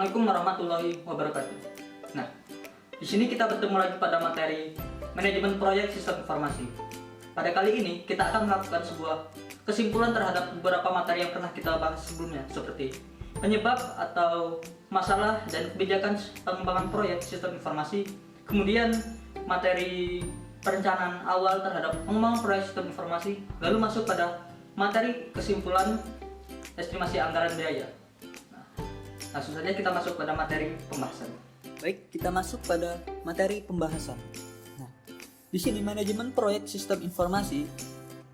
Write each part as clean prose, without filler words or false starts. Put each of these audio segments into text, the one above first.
Assalamualaikum warahmatullahi wabarakatuh. Nah, di sini kita bertemu lagi pada materi manajemen proyek sistem informasi. Pada kali ini kita akan melakukan sebuah kesimpulan terhadap beberapa materi yang pernah kita bahas sebelumnya, seperti penyebab atau masalah dan kebijakan pengembangan proyek sistem informasi, kemudian materi perencanaan awal terhadap pengembangan proyek sistem informasi, lalu masuk pada materi kesimpulan estimasi anggaran biaya. Langsung saja kita masuk pada materi pembahasan. Baik, kita masuk pada materi pembahasan. Nah, di sini manajemen proyek sistem informasi.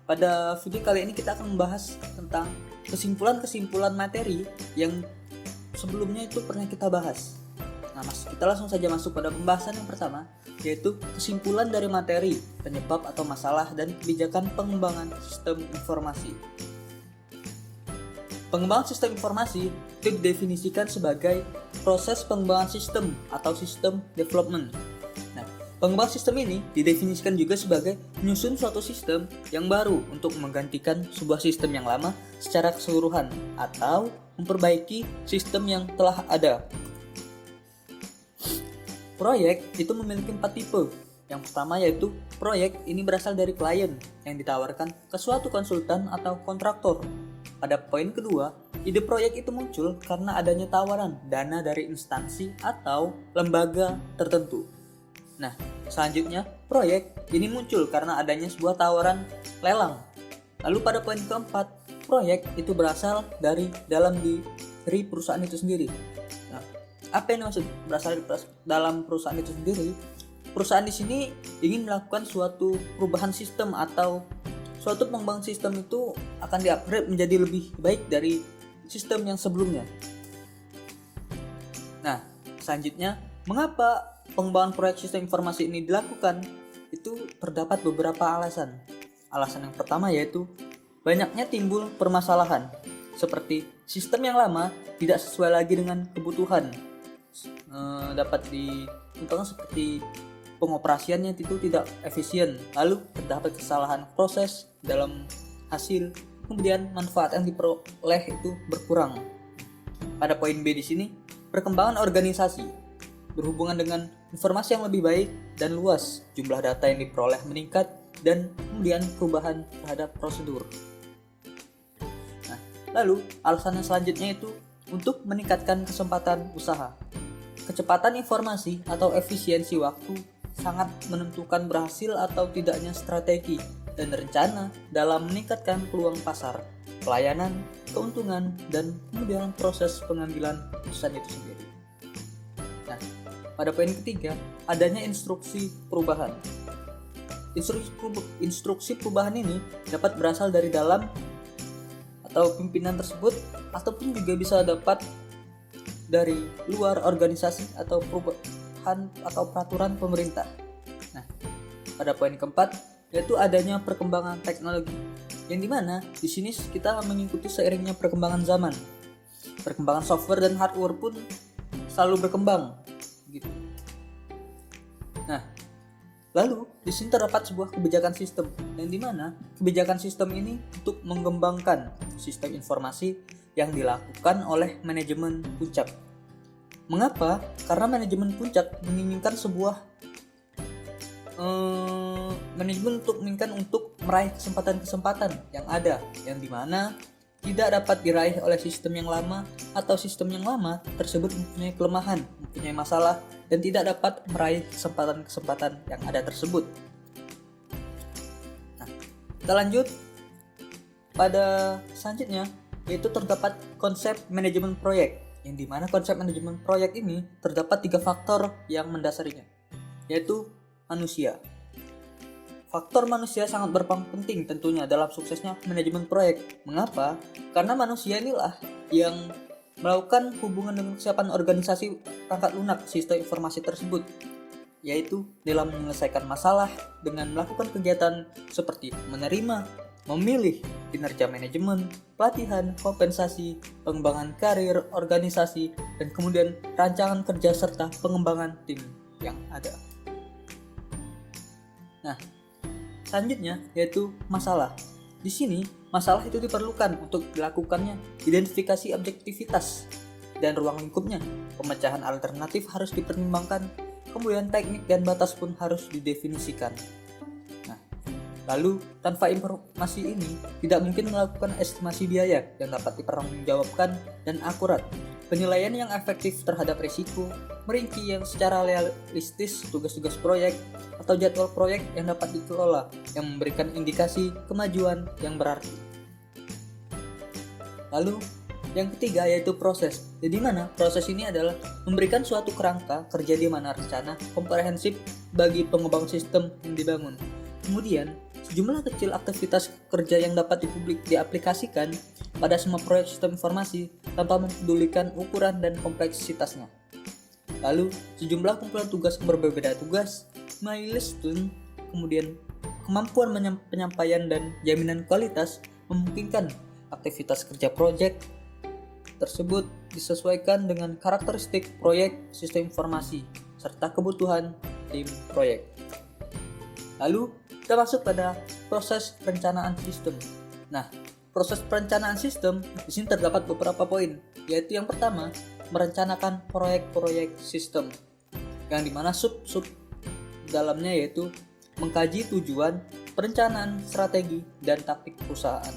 Pada video kali ini kita akan membahas tentang kesimpulan-kesimpulan materi yang sebelumnya itu pernah kita bahas. Nah, kita langsung saja masuk pada pembahasan yang pertama, yaitu kesimpulan dari materi, penyebab atau masalah dan kebijakan pengembangan sistem informasi. Pengembangan sistem informasi itu didefinisikan sebagai proses pengembangan sistem atau sistem development. Nah, pengembangan sistem ini didefinisikan juga sebagai menyusun suatu sistem yang baru untuk menggantikan sebuah sistem yang lama secara keseluruhan atau memperbaiki sistem yang telah ada. Proyek itu memiliki 4 tipe. Yang pertama yaitu proyek ini berasal dari klien yang ditawarkan ke suatu konsultan atau kontraktor. Pada poin kedua, ide proyek itu muncul karena adanya tawaran dana dari instansi atau lembaga tertentu. Nah, selanjutnya, proyek ini muncul karena adanya sebuah tawaran lelang. Lalu pada poin keempat, proyek itu berasal dari dalam diri perusahaan itu sendiri. Nah, apa yang dimaksud berasal dari dalam perusahaan itu sendiri? Perusahaan di sini ingin melakukan suatu perubahan sistem atau suatu pengembangan sistem itu akan di-upgrade menjadi lebih baik dari sistem yang sebelumnya. Nah, selanjutnya, mengapa pengembangan proyek sistem informasi ini dilakukan? Itu terdapat beberapa alasan. Alasan yang pertama yaitu banyaknya timbul permasalahan, seperti sistem yang lama tidak sesuai lagi dengan kebutuhan. Dapat dicontohkan seperti pengoperasiannya itu tidak efisien, lalu terdapat kesalahan proses dalam hasil, kemudian manfaat yang diperoleh itu berkurang. Pada poin B di sini, perkembangan organisasi berhubungan dengan informasi yang lebih baik dan luas, jumlah data yang diperoleh meningkat, dan kemudian perubahan terhadap prosedur. Nah, lalu alasan yang selanjutnya itu untuk meningkatkan kesempatan usaha. Kecepatan informasi atau efisiensi waktu sangat menentukan berhasil atau tidaknya strategi dan rencana dalam meningkatkan peluang pasar, pelayanan, keuntungan, dan kemudian proses pengambilan keputusan itu sendiri. Nah, pada poin ketiga, adanya instruksi perubahan. Instruksi perubahan ini dapat berasal dari dalam atau pimpinan tersebut, ataupun juga bisa dapat dari luar organisasi atau perubahan atau peraturan pemerintah. Nah, pada poin keempat yaitu adanya perkembangan teknologi, yang dimana di sini kita mengikuti seiringnya perkembangan zaman. Perkembangan software dan hardware pun selalu berkembang, gitu. Nah, lalu di sini terdapat sebuah kebijakan sistem, yang dimana kebijakan sistem ini untuk mengembangkan sistem informasi yang dilakukan oleh manajemen puncak. Mengapa? Karena manajemen puncak menginginkan sebuah manajemen untuk meraih kesempatan-kesempatan yang ada, yang dimana tidak dapat diraih oleh sistem yang lama, atau sistem yang lama tersebut mempunyai kelemahan, mempunyai masalah, dan tidak dapat meraih kesempatan-kesempatan yang ada tersebut. Nah, kita lanjut pada selanjutnya, yaitu terdapat konsep manajemen proyek, yang dimana konsep manajemen proyek ini terdapat 3 faktor yang mendasarinya, yaitu manusia. Faktor manusia sangat berperan penting tentunya dalam suksesnya manajemen proyek. Mengapa? Karena manusia inilah yang melakukan hubungan dengan kesiapan organisasi perangkat lunak sistem informasi tersebut, yaitu dalam menyelesaikan masalah dengan melakukan kegiatan seperti menerima, memilih, kinerja manajemen, pelatihan, kompensasi, pengembangan karir, organisasi, dan kemudian rancangan kerja serta pengembangan tim yang ada. Nah, selanjutnya yaitu masalah. Di sini, masalah itu diperlukan untuk dilakukannya identifikasi objektivitas dan ruang lingkupnya. Pemecahan alternatif harus dipertimbangkan, kemudian teknik dan batas pun harus didefinisikan. Nah, lalu tanpa informasi ini tidak mungkin melakukan estimasi biaya yang dapat dipertanggungjawabkan dan akurat. Penilaian yang efektif terhadap risiko, merinci yang secara realistis tugas-tugas proyek atau jadwal proyek yang dapat dikelola, yang memberikan indikasi kemajuan yang berarti. Lalu, yang ketiga yaitu proses. Jadi mana proses ini adalah memberikan suatu kerangka kerja di mana rencana komprehensif bagi pengembangan sistem yang dibangun. Kemudian, sejumlah kecil aktivitas kerja yang dapat diaplikasikan pada semua proyek sistem informasi tanpa mempedulikan ukuran dan kompleksitasnya. Lalu, sejumlah kumpulan tugas yang berbeda tugas, milestone, kemudian kemampuan penyampaian dan jaminan kualitas memungkinkan aktivitas kerja proyek tersebut disesuaikan dengan karakteristik proyek sistem informasi serta kebutuhan tim proyek. Lalu, kita masuk pada proses perencanaan sistem. Nah, proses perencanaan sistem di sini terdapat beberapa poin, yaitu yang pertama, merencanakan proyek-proyek sistem, yang dimana sub dalamnya yaitu mengkaji tujuan, perencanaan, strategi, dan taktik perusahaan,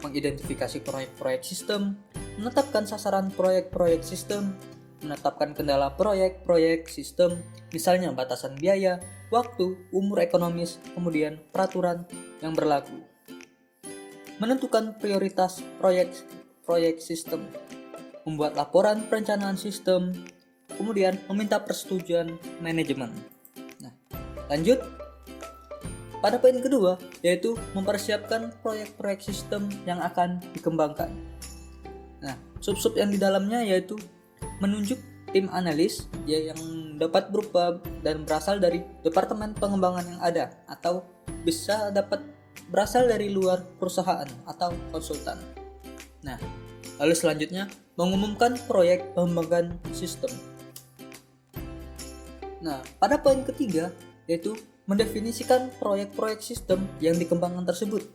mengidentifikasi proyek-proyek sistem, menetapkan sasaran proyek-proyek sistem, menetapkan kendala proyek-proyek sistem, misalnya batasan biaya, waktu, umur ekonomis, kemudian peraturan yang berlaku. Menentukan prioritas proyek sistem, membuat laporan perencanaan sistem, kemudian meminta persetujuan manajemen. Nah, lanjut pada poin kedua, yaitu mempersiapkan proyek-proyek sistem yang akan dikembangkan. Nah, sub yang di dalamnya yaitu menunjuk tim analis yang dapat berupa dan berasal dari departemen pengembangan yang ada atau bisa dapat berasal dari luar perusahaan atau konsultan. Nah, lalu selanjutnya mengumumkan proyek pengembangan sistem. Nah, pada poin ketiga yaitu mendefinisikan proyek-proyek sistem yang dikembangkan tersebut.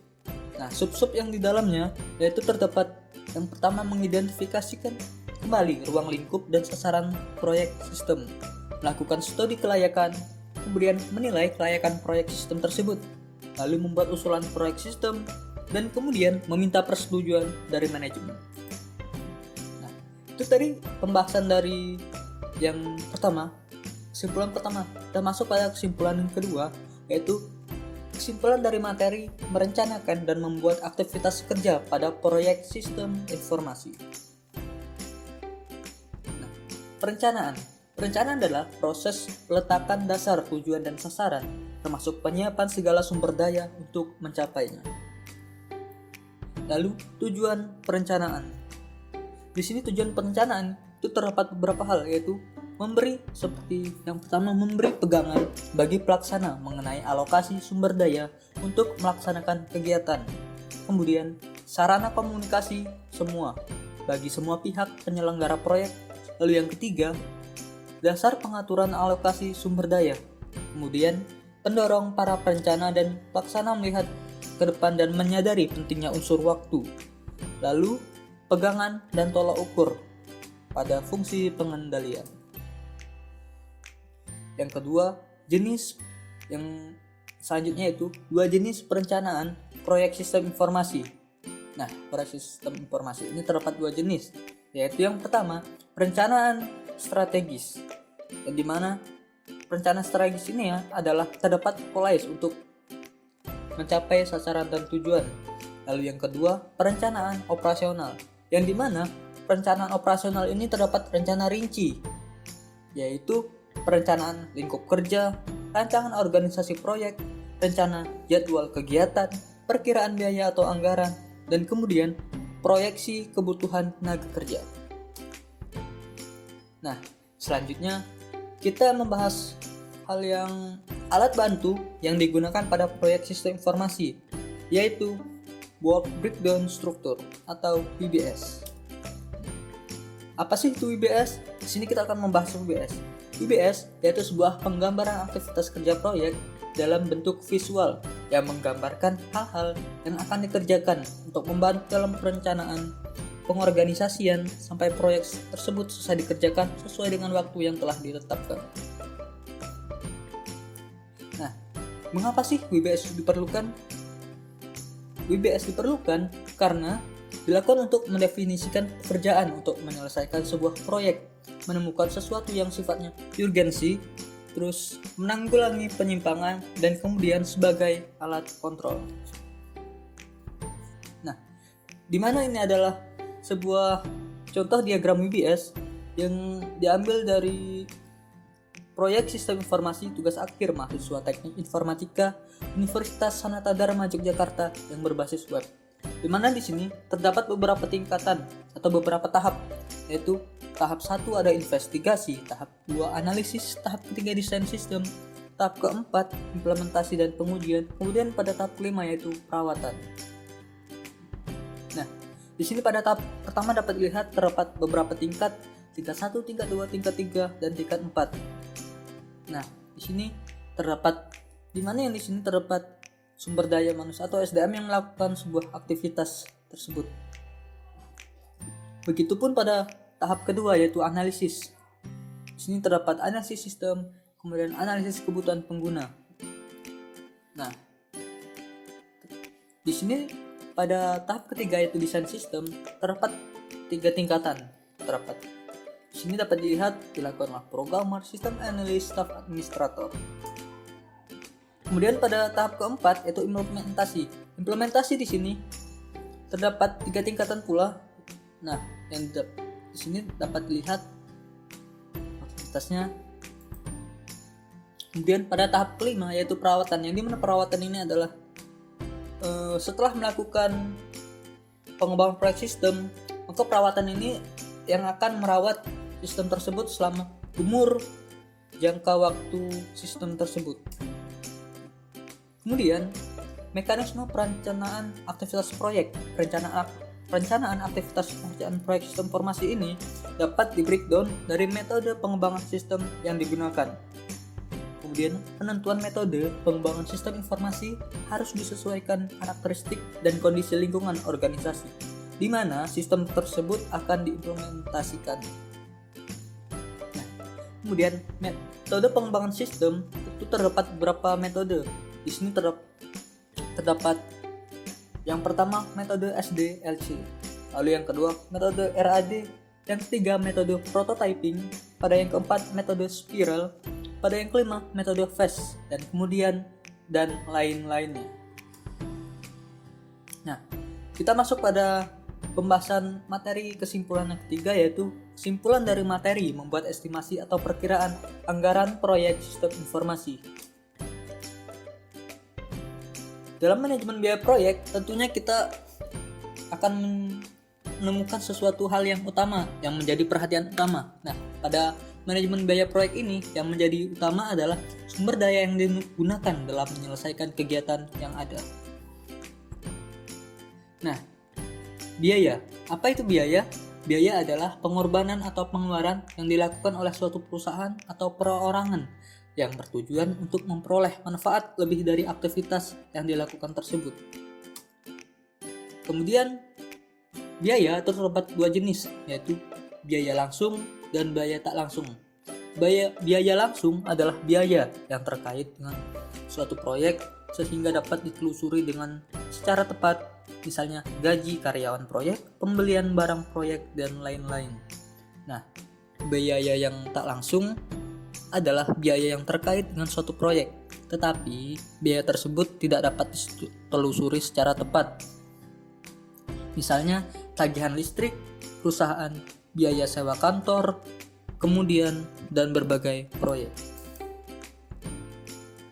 Nah, sub yang di dalamnya yaitu terdapat yang pertama mengidentifikasikan kembali ruang lingkup dan sasaran proyek sistem, melakukan studi kelayakan, kemudian menilai kelayakan proyek sistem tersebut, lalu membuat usulan proyek sistem, dan kemudian meminta persetujuan dari manajemen. Nah, itu tadi pembahasan dari yang pertama, kesimpulan pertama. Kita masuk pada kesimpulan yang kedua, yaitu kesimpulan dari materi merencanakan dan membuat aktivitas kerja pada proyek sistem informasi. Nah, perencanaan adalah proses peletakan dasar tujuan dan sasaran, termasuk penyiapan segala sumber daya untuk mencapainya. Lalu, tujuan perencanaan. Di sini tujuan perencanaan itu terdapat beberapa hal, yaitu seperti yang pertama, memberi pegangan bagi pelaksana mengenai alokasi sumber daya untuk melaksanakan kegiatan. Kemudian, sarana komunikasi bagi semua pihak penyelenggara proyek. Lalu yang ketiga, dasar pengaturan alokasi sumber daya. Kemudian, pendorong para perencana dan pelaksana melihat ke depan dan menyadari pentingnya unsur waktu. Lalu, pegangan dan tolak ukur pada fungsi pengendalian. Yang kedua, jenis yang selanjutnya itu dua jenis perencanaan proyek sistem informasi. Nah, proyek sistem informasi ini terdapat dua jenis, yaitu yang pertama, perencanaan strategis. Yang dimana perencanaan strategis ini adalah terdapat polais untuk mencapai sasaran dan tujuan. Lalu yang kedua, perencanaan operasional. Yang dimana perencanaan operasional ini terdapat rencana rinci, yaitu perencanaan lingkup kerja, rancangan organisasi proyek, rencana jadwal kegiatan, perkiraan biaya atau anggaran, dan kemudian proyeksi kebutuhan tenaga kerja. Nah, selanjutnya kita membahas hal yang alat bantu yang digunakan pada proyek sistem informasi, yaitu Work Breakdown Structure atau WBS. Apa sih itu WBS? Di sini kita akan membahas WBS. WBS yaitu sebuah penggambaran aktivitas kerja proyek dalam bentuk visual yang menggambarkan hal-hal yang akan dikerjakan untuk membantu dalam perencanaan pengorganisasian sampai proyek tersebut selesai dikerjakan sesuai dengan waktu yang telah ditetapkan. Nah, mengapa sih WBS diperlukan? WBS diperlukan karena dilakukan untuk mendefinisikan pekerjaan untuk menyelesaikan sebuah proyek, menemukan sesuatu yang sifatnya urgensi, terus menanggulangi penyimpangan, dan kemudian sebagai alat kontrol. Nah, di mana ini adalah sebuah contoh diagram WBS yang diambil dari proyek sistem informasi tugas akhir mahasiswa Teknik Informatika Universitas Sanata Dharma Yogyakarta yang berbasis web. Di mana di sini terdapat beberapa tingkatan atau beberapa tahap, yaitu tahap 1 ada investigasi, tahap 2 analisis, tahap ketiga desain sistem, tahap keempat implementasi dan pengujian, kemudian pada tahap kelima yaitu perawatan. Nah, di sini pada tahap pertama dapat dilihat terdapat beberapa tingkat 1, tingkat 2, tingkat 3, dan tingkat 4. Nah, di sini terdapat sumber daya manusia atau SDM yang melakukan sebuah aktivitas tersebut. Begitupun pada tahap kedua yaitu analisis. Di sini terdapat analisis sistem, kemudian analisis kebutuhan pengguna. Nah, di sini pada tahap ketiga yaitu desain sistem terdapat 3 tingkatan. Di sini dapat dilihat dilakukanlah programmer, sistem analis, staff administrator. Kemudian pada tahap keempat yaitu implementasi. Implementasi di sini terdapat 3 tingkatan pula. Nah, yang di sini dapat dilihat aktivitasnya. Kemudian pada tahap kelima yaitu perawatan, yang dimana perawatan ini adalah setelah melakukan pengembangan proyek sistem, maka perawatan ini yang akan merawat sistem tersebut selama umur jangka waktu sistem tersebut. Kemudian mekanisme perencanaan aktivitas proyek. Perencanaan aktivitas pekerjaan proyek sistem informasi ini dapat di breakdown dari metode pengembangan sistem yang digunakan. Kemudian penentuan metode pengembangan sistem informasi harus disesuaikan karakteristik dan kondisi lingkungan organisasi di mana sistem tersebut akan diimplementasikan. Nah, kemudian metode pengembangan sistem itu terdapat beberapa metode. Di sini terdapat yang pertama metode SDLC, lalu yang kedua metode RAD, yang ketiga metode prototyping, pada yang keempat metode spiral, pada yang kelima metode phase, dan kemudian dan lain-lainnya. Nah, kita masuk pada pembahasan materi kesimpulan yang ketiga, yaitu kesimpulan dari materi membuat estimasi atau perkiraan anggaran proyek sistem informasi. Dalam manajemen biaya proyek, tentunya kita akan menemukan sesuatu hal yang utama, yang menjadi perhatian utama. Nah, pada manajemen biaya proyek ini yang menjadi utama adalah sumber daya yang digunakan dalam menyelesaikan kegiatan yang ada. Nah, biaya. Apa itu biaya? Biaya adalah pengorbanan atau pengeluaran yang dilakukan oleh suatu perusahaan atau perorangan yang bertujuan untuk memperoleh manfaat lebih dari aktivitas yang dilakukan tersebut. Kemudian, biaya terdapat 2 jenis, yaitu biaya langsung dan biaya tak langsung. Biaya langsung adalah biaya yang terkait dengan suatu proyek sehingga dapat ditelusuri dengan secara tepat, misalnya gaji karyawan proyek, pembelian barang proyek, dan lain-lain. Nah, biaya yang tak langsung adalah biaya yang terkait dengan suatu proyek, tetapi biaya tersebut tidak dapat ditelusuri secara tepat. Misalnya, tagihan listrik, perusahaan, biaya sewa kantor, kemudian dan berbagai proyek.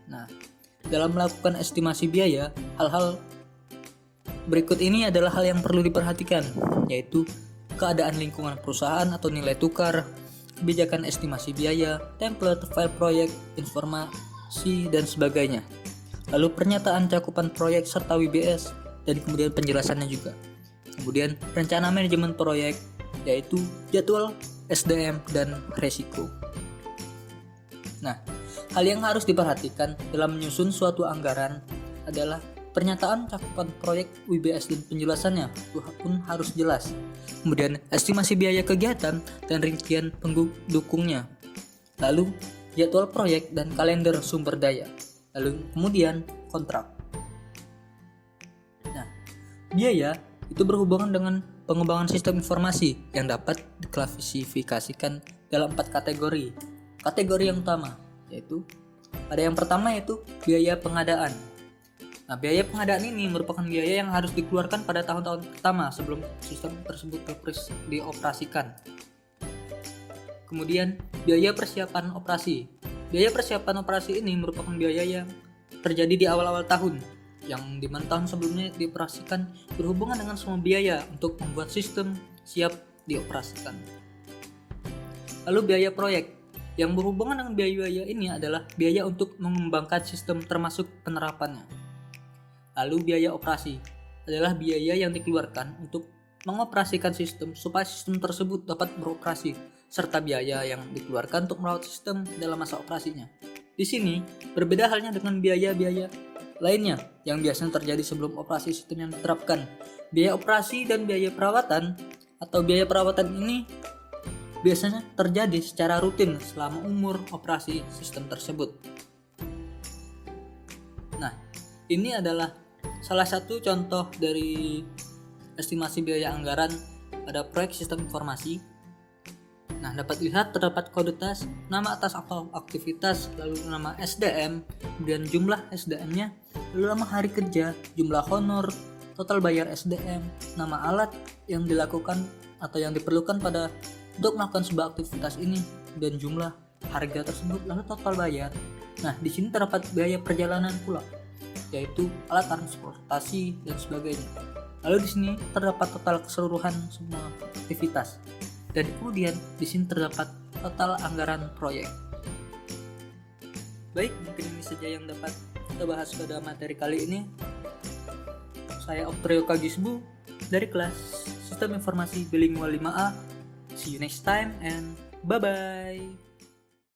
Nah, dalam melakukan estimasi biaya, hal-hal berikut ini adalah hal yang perlu diperhatikan, yaitu keadaan lingkungan perusahaan atau nilai tukar, kebijakan estimasi biaya, template file proyek, informasi, dan sebagainya. Lalu pernyataan cakupan proyek serta WBS, dan kemudian penjelasannya juga. Kemudian rencana manajemen proyek, yaitu jadwal, SDM, dan resiko. Nah, hal yang harus diperhatikan dalam menyusun suatu anggaran adalah Pernyataan cakupan proyek WBS dan penjelasannya pun harus jelas. Kemudian estimasi biaya kegiatan dan rincian pendukungnya. Lalu jadwal proyek dan kalender sumber daya. Lalu kemudian kontrak. Nah, biaya itu berhubungan dengan pengembangan sistem informasi yang dapat diklasifikasikan dalam 4 kategori. Kategori yang utama yaitu yang pertama yaitu biaya pengadaan. Nah, biaya pengadaan ini merupakan biaya yang harus dikeluarkan pada tahun-tahun pertama sebelum sistem tersebut dioperasikan. Kemudian, biaya persiapan operasi. Biaya persiapan operasi ini merupakan biaya yang terjadi di awal-awal tahun, yang dimana tahun sebelumnya dioperasikan berhubungan dengan semua biaya untuk membuat sistem siap dioperasikan. Lalu biaya proyek. Yang berhubungan dengan biaya ini adalah biaya untuk mengembangkan sistem termasuk penerapannya. Lalu biaya operasi adalah biaya yang dikeluarkan untuk mengoperasikan sistem supaya sistem tersebut dapat beroperasi, serta biaya yang dikeluarkan untuk merawat sistem dalam masa operasinya. Di sini berbeda halnya dengan biaya-biaya lainnya yang biasanya terjadi sebelum operasi sistem yang diterapkan. Biaya operasi dan biaya perawatan atau biaya perawatan ini biasanya terjadi secara rutin selama umur operasi sistem tersebut. Nah, ini adalah salah satu contoh dari estimasi biaya anggaran pada proyek sistem informasi. Nah, dapat dilihat terdapat kode tas, nama atas aktivitas, lalu nama SDM, kemudian jumlah SDM-nya, lalu nama hari kerja, jumlah honor, total bayar SDM, nama alat yang dilakukan atau yang diperlukan untuk melakukan sebuah aktivitas ini, dan jumlah harga tersebut, lalu total bayar. Nah, di sini terdapat biaya perjalanan pula, yaitu alat transportasi dan sebagainya. Lalu di sini terdapat total keseluruhan semua aktivitas. Dan kemudian di sini terdapat total anggaran proyek. Baik, mungkin ini saja yang dapat kita bahas pada materi kali ini. Saya Octrio Kagisbu dari kelas Sistem Informasi Bilingual 5A. See you next time and bye-bye.